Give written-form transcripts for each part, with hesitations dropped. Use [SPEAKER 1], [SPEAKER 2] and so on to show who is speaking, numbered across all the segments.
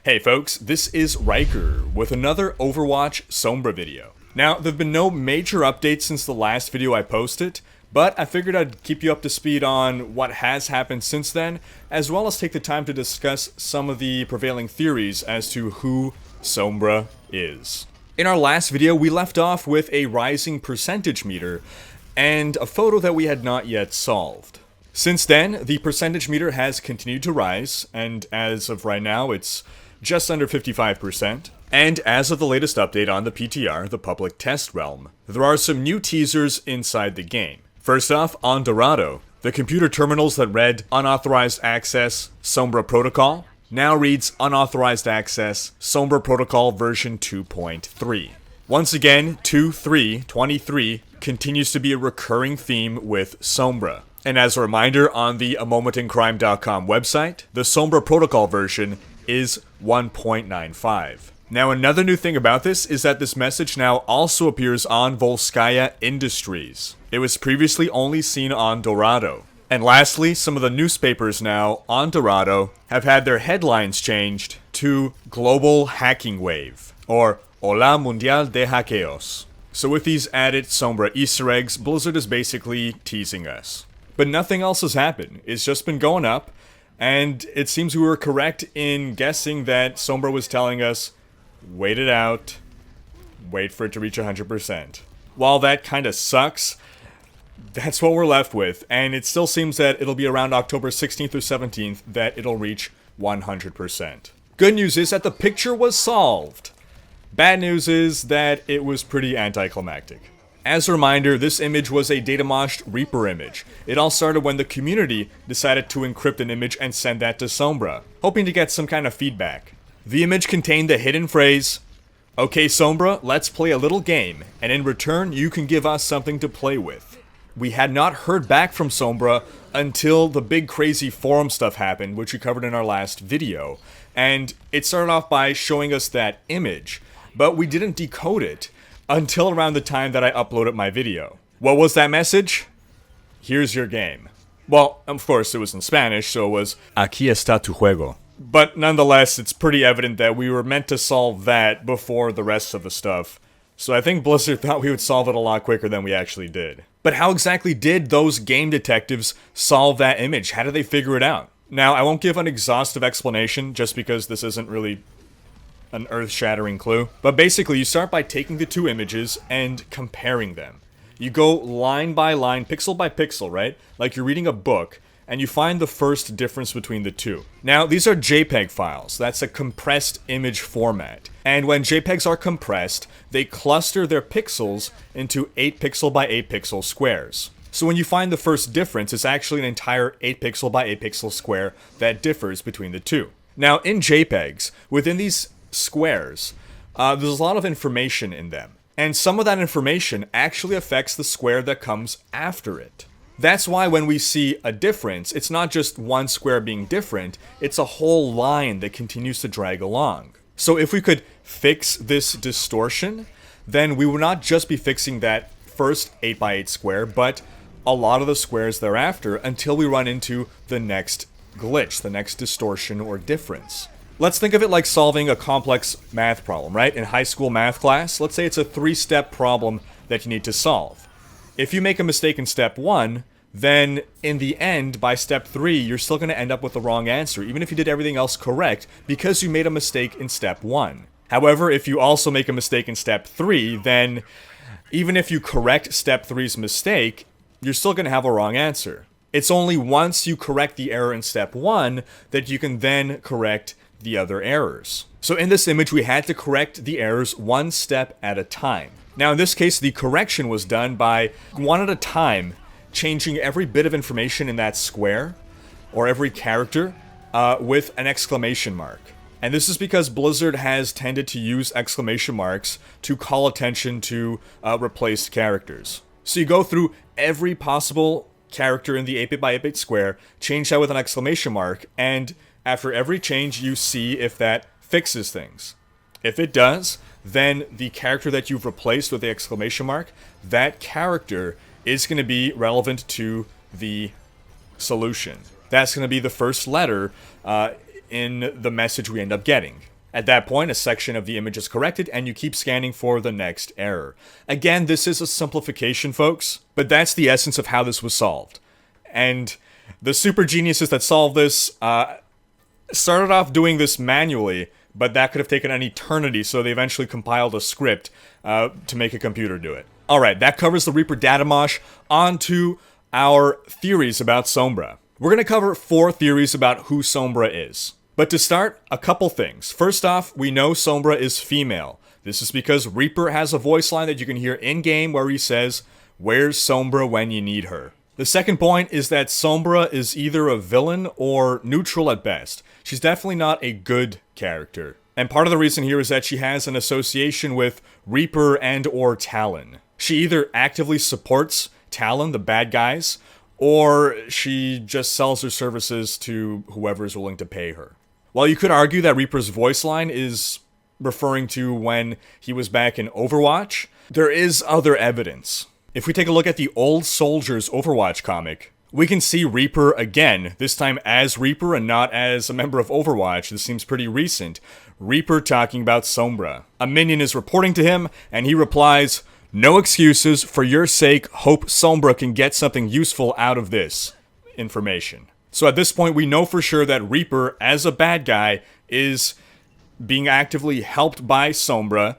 [SPEAKER 1] Hey folks, this is Rhykker with another Overwatch Sombra video. Now, there have been no major updates since the last video I posted, but I figured I'd keep you up to speed on what has happened since then, as well as take the time to discuss some of the prevailing theories as to who Sombra is. In our last video, we left off with a rising percentage meter and a photo that we had not yet solved. Since then, the percentage meter has continued to rise, and as of right now, it's just under 55%. And as of the latest update on the PTR, the public test realm, there are some new teasers inside the game. First off, on Dorado, the computer terminals that read unauthorized access Sombra protocol now reads unauthorized access Sombra protocol version 2.3. Once again, 2.3.23 continues to be a recurring theme with Sombra. And as a reminder, on the MohEternal website, the Sombra protocol version is 1.95. Now, another new thing about this is that this message now also appears on Volskaya Industries. It was previously only seen on Dorado. And lastly, some of the newspapers now on Dorado have had their headlines changed to Global Hacking Wave, or Hola Mundial de Hackeos. So with these added Sombra Easter eggs, Blizzard is basically teasing us. But nothing else has happened. It's just been going up, and it seems we were correct in guessing that Sombra was telling us, wait it out, wait for it to reach 100%. While that kinda sucks, that's what we're left with, and it still seems that it'll be around October 16th or 17th that it'll reach 100%. Good news is that the picture was solved. Bad news is that it was pretty anticlimactic. As a reminder, this image was a datamoshed Reaper image. It all started when the community decided to encrypt an image and send that to Sombra, hoping to get some kind of feedback. The image contained the hidden phrase, "Okay Sombra, let's play a little game, and in return you can give us something to play with." We had not heard back from Sombra until the big crazy forum stuff happened, which we covered in our last video, and it started off by showing us that image, but we didn't decode it until around the time that I uploaded my video. What was that message? Here's your game. Well, of course, it was in Spanish, so it was "Aquí está tu juego." But nonetheless, it's pretty evident that we were meant to solve that before the rest of the stuff. So I think Blizzard thought we would solve it a lot quicker than we actually did. But how exactly did those game detectives solve that image? How did they figure it out? Now, I won't give an exhaustive explanation just because this isn't really an earth-shattering clue. But basically, you start by taking the two images and comparing them. You go line by line, pixel by pixel, right? Like you're reading a book, and you find the first difference between the two. Now, these are JPEG files. That's a compressed image format. And when JPEGs are compressed, they cluster their pixels into 8 pixel by 8 pixel squares. So when you find the first difference, it's actually an entire 8 pixel by 8 pixel square that differs between the two. Now, in JPEGs, within these squares, there's a lot of information in them. And some of that information actually affects the square that comes after it. That's why when we see a difference, it's not just one square being different, it's a whole line that continues to drag along. So if we could fix this distortion, then we would not just be fixing that first 8 by 8 square, but a lot of the squares thereafter until we run into the next glitch, the next distortion or difference. Let's think of it like solving a complex math problem, right? In high school math class, let's say it's a 3-step problem that you need to solve. If you make a mistake in step 1, then in the end, by step 3, you're still going to end up with the wrong answer, even if you did everything else correct, because you made a mistake in step 1. However, if you also make a mistake in step 3, then even if you correct step 3's mistake, you're still going to have a wrong answer. It's only once you correct the error in step 1 that you can then correct the other errors. So in this image, we had to correct the errors one step at a time. Now in this case, the correction was done by one at a time, changing every bit of information in that square, or every character, with an exclamation mark. And this is because Blizzard has tended to use exclamation marks to call attention to replaced characters. So you go through every possible character in the 8-bit by 8-bit square, change that with an exclamation mark, and after every change, you see if that fixes things. If it does, then the character that you've replaced with the exclamation mark, that character is going to be relevant to the solution. That's going to be the first letter in the message we end up getting. At that point, a section of the image is corrected, and you keep scanning for the next error. Again, this is a simplification, folks, but that's the essence of how this was solved. And the super geniuses that solved this started off doing this manually, but that could have taken an eternity, so they eventually compiled a script to make a computer do it. Alright, that covers the Rhykker data mosh. On to our theories about Sombra. We're going to cover 4 theories about who Sombra is. But to start, a couple things. First off, we know Sombra is female. This is because Rhykker has a voice line that you can hear in-game where he says, "Where's Sombra when you need her?" The second point is that Sombra is either a villain or neutral at best. She's definitely not a good character. And part of the reason here is that she has an association with Rhykker and or Talon. She either actively supports Talon, the bad guys, or she just sells her services to whoever is willing to pay her. While you could argue that Rhykker's voice line is referring to when he was back in Overwatch, there is other evidence. If we take a look at the Old Soldiers Overwatch comic, we can see Rhykker again, this time as Rhykker and not as a member of Overwatch. This seems pretty recent. Rhykker talking about Sombra. A minion is reporting to him, and he replies, "No excuses, for your sake, hope Sombra can get something useful out of this information." So at this point, we know for sure that Rhykker, as a bad guy, is being actively helped by Sombra,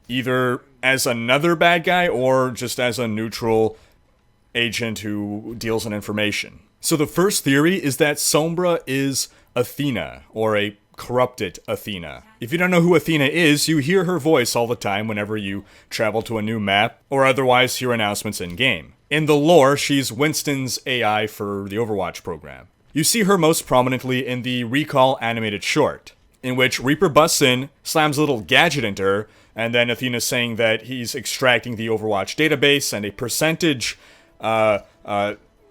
[SPEAKER 1] either as another bad guy or just as a neutral agent who deals in information. So the first theory is that Sombra is Athena, or a corrupted Athena. If you don't know who Athena is, you hear her voice all the time whenever you travel to a new map, or otherwise hear announcements in-game. In the lore, she's Winston's AI for the Overwatch program. You see her most prominently in the Recall animated short, in which Rhykker busts in, slams a little gadget into her, and then Athena's saying that he's extracting the Overwatch database, and a percentage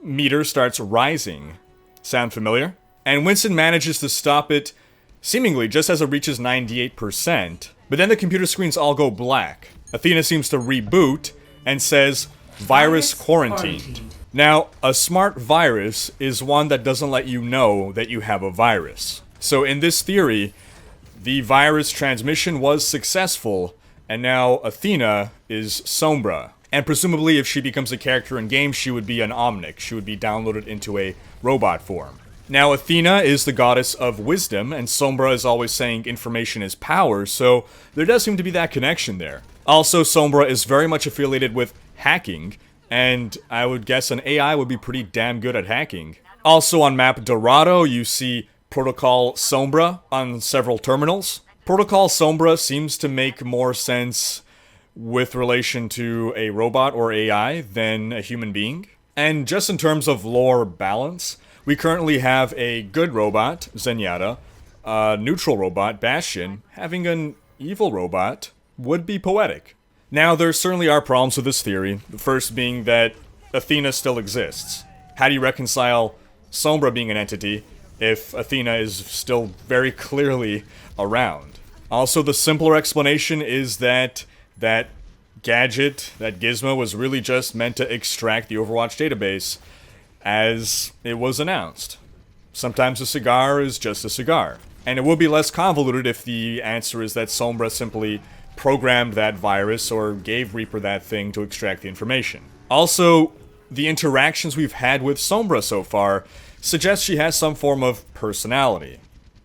[SPEAKER 1] meter starts rising. Sound familiar? And Winston manages to stop it, seemingly just as it reaches 98%, but then the computer screens all go black. Athena seems to reboot, and says, "Virus quarantined." Now, a smart virus is one that doesn't let you know that you have a virus. So in this theory, the virus transmission was successful, and now Athena is Sombra. And presumably if she becomes a character in game, she would be an Omnic. She would be downloaded into a robot form. Now, Athena is the goddess of wisdom, and Sombra is always saying information is power, so there does seem to be that connection there. Also, Sombra is very much affiliated with hacking, and I would guess an AI would be pretty damn good at hacking. Also on map Dorado, you see Protocol Sombra on several terminals. Protocol Sombra seems to make more sense with relation to a robot or AI than a human being. And just in terms of lore balance, we currently have a good robot, Zenyatta, a neutral robot, Bastion. Having an evil robot would be poetic. Now, there certainly are problems with this theory, the first being that Athena still exists. How do you reconcile Sombra being an entity if Athena is still very clearly around? Also, the simpler explanation is that that gadget, that gizmo, was really just meant to extract the Overwatch database as it was announced. Sometimes a cigar is just a cigar. And it would be less convoluted if the answer is that Sombra simply programmed that virus or gave Rhykker that thing to extract the information. Also, the interactions we've had with Sombra so far suggest she has some form of personality.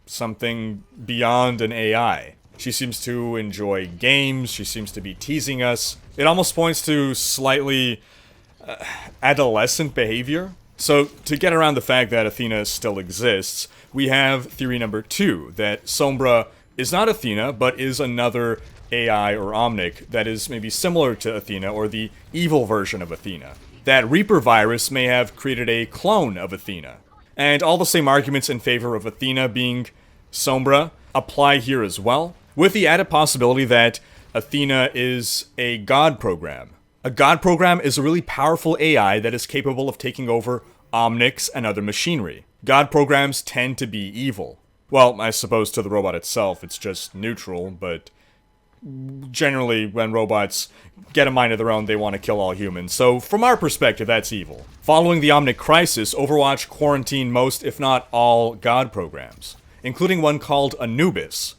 [SPEAKER 1] Something beyond an AI. She seems to enjoy games, she seems to be teasing us. It almost points to slightly adolescent behavior. So, to get around the fact that Athena still exists, we have theory number 2, that Sombra is not Athena, but is another AI or Omnic that is maybe similar to Athena, or the evil version of Athena. That Rhykker virus may have created a clone of Athena. And all the same arguments in favor of Athena being Sombra apply here as well, with the added possibility that Athena is a god program. A god program is a really powerful AI that is capable of taking over Omnics and other machinery. God programs tend to be evil. Well, I suppose to the robot itself it's just neutral, but generally when robots get a mind of their own, they want to kill all humans. So from our perspective, that's evil. Following the Omnic crisis, Overwatch quarantined most, if not all, god programs. including one called Anubis.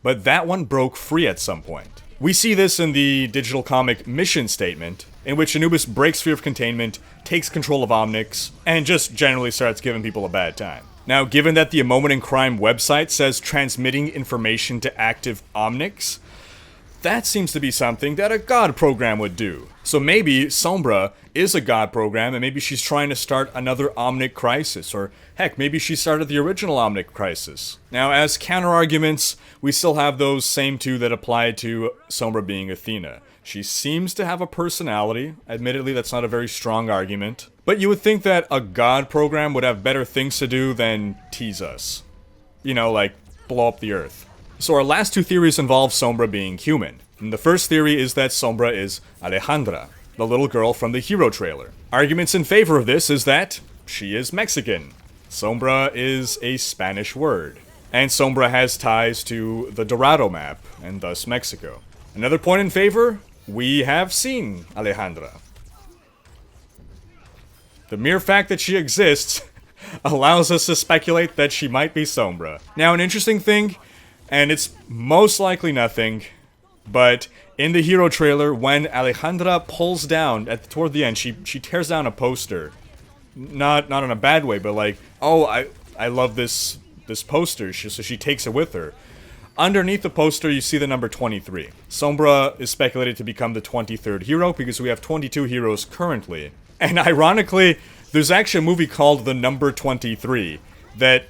[SPEAKER 1] But that one broke free at some point. We see this in the digital comic mission statement, in which Anubis breaks free of containment, takes control of Omnix, and just generally starts giving people a bad time. Now, given that the A Moment in Crime website says transmitting information to active Omnix, that seems to be something that a god program would do. So maybe Sombra is a god program, and maybe she's trying to start another Omnic crisis, or heck, maybe she started the original Omnic crisis. Now, as counter-arguments, we still have those same two that apply to Sombra being Athena. She seems to have a personality. Admittedly, that's not a very strong argument. But you would think that a god program would have better things to do than tease us. You know, like, blow up the earth. So our last two theories involve Sombra being human. And the first theory is that Sombra is Alejandra, the little girl from the hero trailer. Arguments in favor of this is that she is Mexican. Sombra is a Spanish word. And Sombra has ties to the Dorado map, and thus Mexico. Another point in favor, we have seen Alejandra. The mere fact that she exists allows us to speculate that she might be Sombra. Now, an interesting thing, and it's most likely nothing, but in the hero trailer, when Alejandra pulls down, toward the end, she tears down a poster. Not in a bad way, but like, oh, I love this poster, so she takes it with her. Underneath the poster, you see the number 23. Sombra is speculated to become the 23rd hero, because we have 22 heroes currently. And ironically, there's actually a movie called The Number 23 that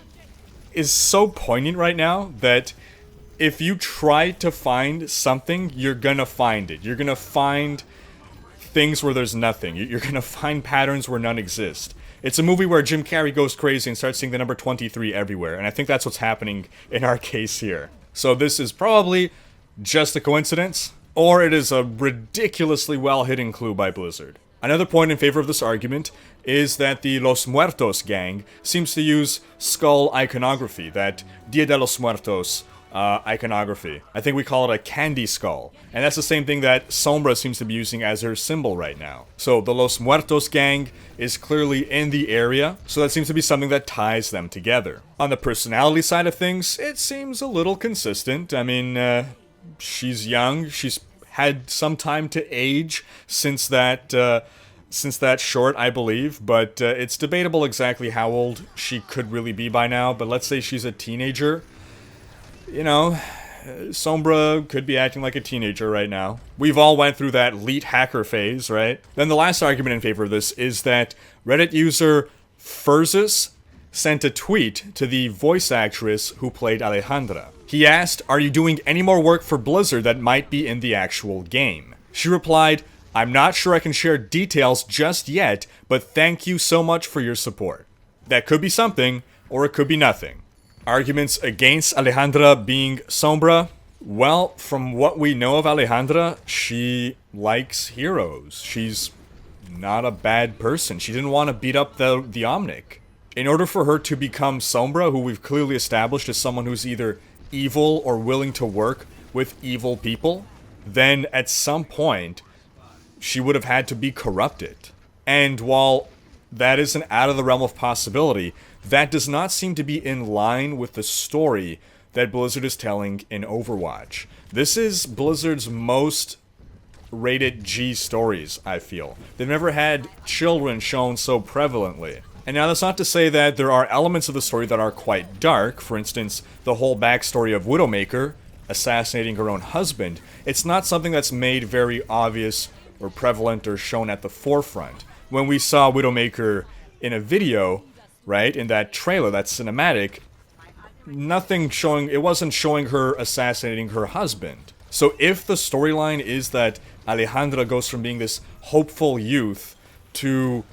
[SPEAKER 1] is so poignant right now that if you try to find something, you're gonna find it. You're gonna find things where there's nothing. You're gonna find patterns where none exist. It's a movie where Jim Carrey goes crazy and starts seeing the number 23 everywhere, and I think that's what's happening in our case here. So this is probably just a coincidence, or it is a ridiculously well-hidden clue by Blizzard. Another point in favor of this argument is that the Los Muertos gang seems to use skull iconography, that Dia de los Muertos iconography. I think we call it a candy skull, and that's the same thing that Sombra seems to be using as her symbol right now. So the Los Muertos gang is clearly in the area, so that seems to be something that ties them together. On the personality side of things, it seems a little consistent. I mean, she's young, she's had some time to age since that short, I believe, but it's debatable exactly how old she could really be by now, but let's say she's a teenager. You know, Sombra could be acting like a teenager right now. We've all went through that elite hacker phase, right? Then the last argument in favor of this is that Reddit user Furzus sent a tweet to the voice actress who played Alejandra. He asked, "Are you doing any more work for Blizzard that might be in the actual game?" She replied, "I'm not sure I can share details just yet, but thank you so much for your support." That could be something, or it could be nothing. Arguments against Alejandra being Sombra? Well, from what we know of Alejandra, she likes heroes. She's not a bad person. She didn't want to beat up the Omnic. In order for her to become Sombra, who we've clearly established as someone who's either evil or willing to work with evil people, then at some point, she would have had to be corrupted. And while that isn't out of the realm of possibility, that does not seem to be in line with the story that Blizzard is telling in Overwatch. This is Blizzard's most rated G stories, I feel. They've never had children shown so prevalently. And now that's not to say that there are elements of the story that are quite dark. For instance, the whole backstory of Widowmaker assassinating her own husband. It's not something that's made very obvious or prevalent or shown at the forefront. When we saw Widowmaker in a video, right, in that trailer, that cinematic, it wasn't showing her assassinating her husband. So if the storyline is that Alejandra goes from being this hopeful youth to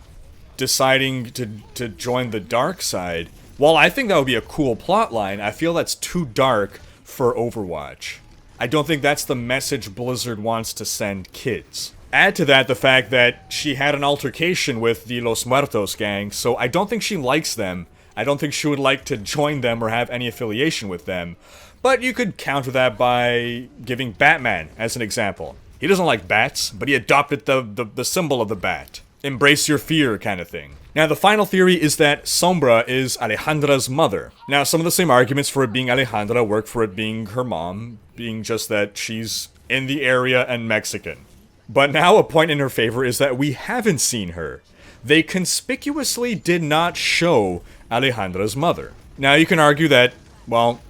[SPEAKER 1] deciding to join the dark side, while I think that would be a cool plotline, I feel that's too dark for Overwatch. I don't think that's the message Blizzard wants to send kids. Add to that the fact that she had an altercation with the Los Muertos gang, so I don't think she likes them. I don't think she would like to join them or have any affiliation with them. But you could counter that by giving Batman as an example. He doesn't like bats, but he adopted the symbol of the bat. Embrace your fear kind of thing. Now, the final theory is that Sombra is Alejandra's mother. Now, some of the same arguments for it being Alejandra work for it being her mom, being just that she's in the area and Mexican. But now a point in her favor is that we haven't seen her. They conspicuously did not show Alejandra's mother. Now, you can argue that, well,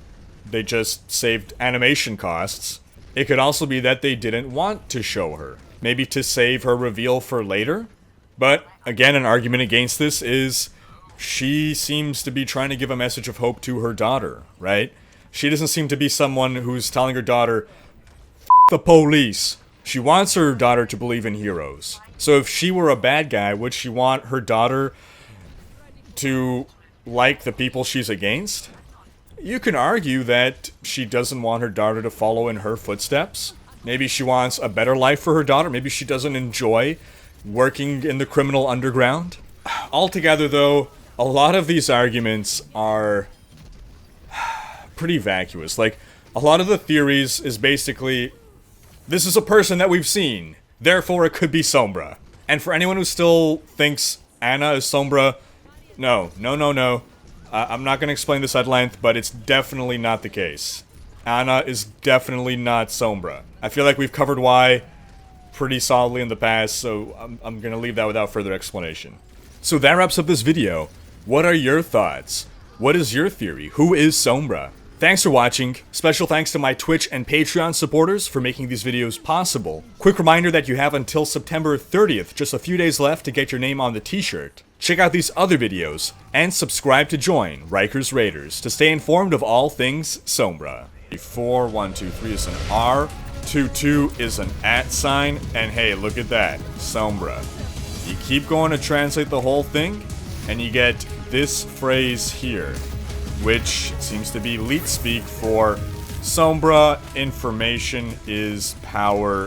[SPEAKER 1] they just saved animation costs. It could also be that they didn't want to show her. Maybe to save her reveal for later? But, again, an argument against this is she seems to be trying to give a message of hope to her daughter, right? She doesn't seem to be someone who's telling her daughter, "F the police." She wants her daughter to believe in heroes. So if she were a bad guy, would she want her daughter to like the people she's against? You can argue that she doesn't want her daughter to follow in her footsteps. Maybe she wants a better life for her daughter. Maybe she doesn't enjoy working in the criminal underground. Altogether, though, a lot of these arguments are pretty vacuous. Like, a lot of the theories is basically, this is a person that we've seen, therefore it could be Sombra. And for anyone who still thinks Anna is Sombra, no. I'm not going to explain this at length, but it's definitely not the case. Anna is definitely not Sombra. I feel like we've covered why pretty solidly in the past, so I'm going to leave that without further explanation. So that wraps up this video. What are your thoughts? What is your theory? Who is Sombra? Thanks for watching. Special thanks to my Twitch and Patreon supporters for making these videos possible. Quick reminder that you have until September 30th, just a few days left to get your name on the t-shirt. Check out these other videos, and subscribe to join Rhykkers Raiders to stay informed of all things Sombra. 4123 is an R, 22 is an @ and hey, look at that, Sombra. You keep going to translate the whole thing, and you get this phrase here, which seems to be leet speak for Sombra, information is power,